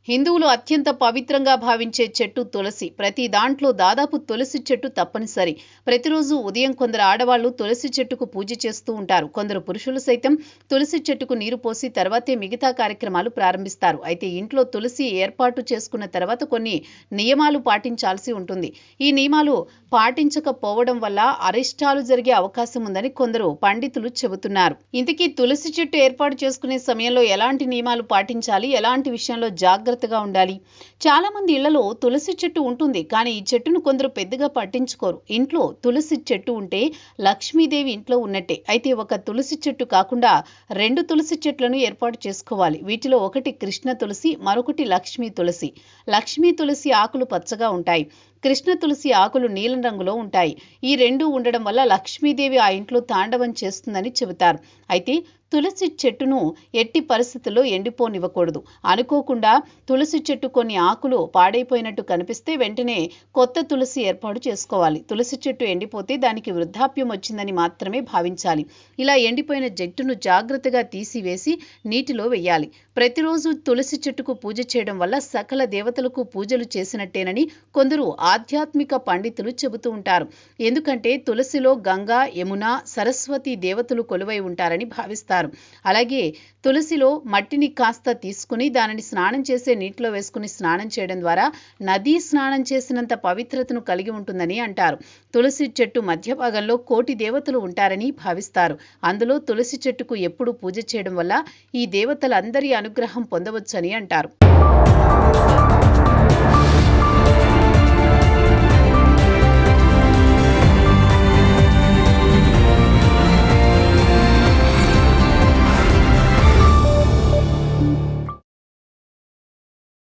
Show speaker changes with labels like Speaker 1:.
Speaker 1: హిందువులు అత్యంత పవిత్రంగా భావించే చెట్టు తులసి. ప్రతి దాంట్లో దాదాపు తులసి చెట్టు తప్పనిసరి. ప్రతిరోజు ఉదయం కొందరు ఆడవాళ్లు తులసి చెట్టుకు పూజ చేస్తూ ఉంటారు. కొందరు పురుషులు సైతం తులసి చెట్టుకు నీరు పోసి తర్వాతే మిగతా కార్యక్రమాలు ప్రారంభిస్తారు. అయితే ఇంట్లో తులసి ఏర్పాటు చేసుకున్న తర్వాత కొన్ని నియమాలు పాటించాల్సి ఉంటుంది. ఈ నియమాలు పాటించకపోవడం వల్ల అరిష్టాలు జరిగే అవకాశం ఉందని కొందరు పండితులు చెబుతున్నారు. ఇంతకీ తులసి చెట్టు ఏర్పాటు చేసుకునే సమయంలో ఎలాంటి నియమాలు పాటించాలి, ఎలాంటి విషయంలో జాగ్రత్తగా ఉండాలి? చాలా మంది ఇళ్లలో తులసి చెట్టు ఉంటుంది, కానీ ఈ చెట్టును కొందరు పెద్దగా పట్టించుకోరు. ఇంట్లో తులసి చెట్టు ఉంటే లక్ష్మీదేవి ఇంట్లో ఉన్నట్టే. అయితే ఒక తులసి చెట్టు కాకుండా 2 తులసి చెట్లను ఏర్పాటు చేసుకోవాలి. వీటిలో ఒకటి కృష్ణ తులసి, మరొకటి లక్ష్మీ తులసి. లక్ష్మీ తులసి ఆకులు పచ్చగా ఉంటాయి, కృష్ణ తులసి ఆకులు నీలం రంగులో ఉంటాయి. ఈ రెండూ ఉండడం వల్ల లక్ష్మీదేవి ఆ ఇంట్లో తాండవం చేస్తుందని చెబుతారు. అయితే తులసి చెట్టును ఎట్టి పరిస్థితుల్లో ఎండిపోనివ్వకూడదు. అనుకోకుండా తులసి చెట్టు కొన్ని ఆకులు పాడైపోయినట్టు కనిపిస్తే వెంటనే కొత్త తులసి ఏర్పాటు చేసుకోవాలి. తులసి చెట్టు ఎండిపోతే దానికి వృద్ధాప్యం వచ్చిందని మాత్రమే భావించాలి. ఇలా ఎండిపోయిన చెట్టును జాగ్రత్తగా తీసివేసి నీటిలో వెయ్యాలి. ప్రతిరోజు తులసి చెట్టుకు పూజ చేయడం వల్ల సకల దేవతలకు పూజలు చేసినట్టేనని కొందరు ఆధ్యాత్మిక పండితులు చెబుతూ ఉంటారు. ఎందుకంటే తులసిలో గంగా, యమున, సరస్వతి దేవతలు కొలువై ఉంటారని భావిస్తారు. అలాగే తులసిలో మట్టిని కాస్త తీసుకుని దానిని స్నానం చేసే నీటిలో వేసుకుని స్నానం చేయడం ద్వారా నదీ స్నానం చేసినంత పవిత్రతను కలిగి ఉంటుందని అంటారు. తులసి చెట్టు మధ్య భాగంలో కోటి దేవతలు ఉంటారని భావిస్తారు. అందులో తులసి చెట్టుకు ఎప్పుడు పూజ చేయడం వల్ల ఈ దేవతలందరి అనుగ్రహం పొందవచ్చని అంటారు.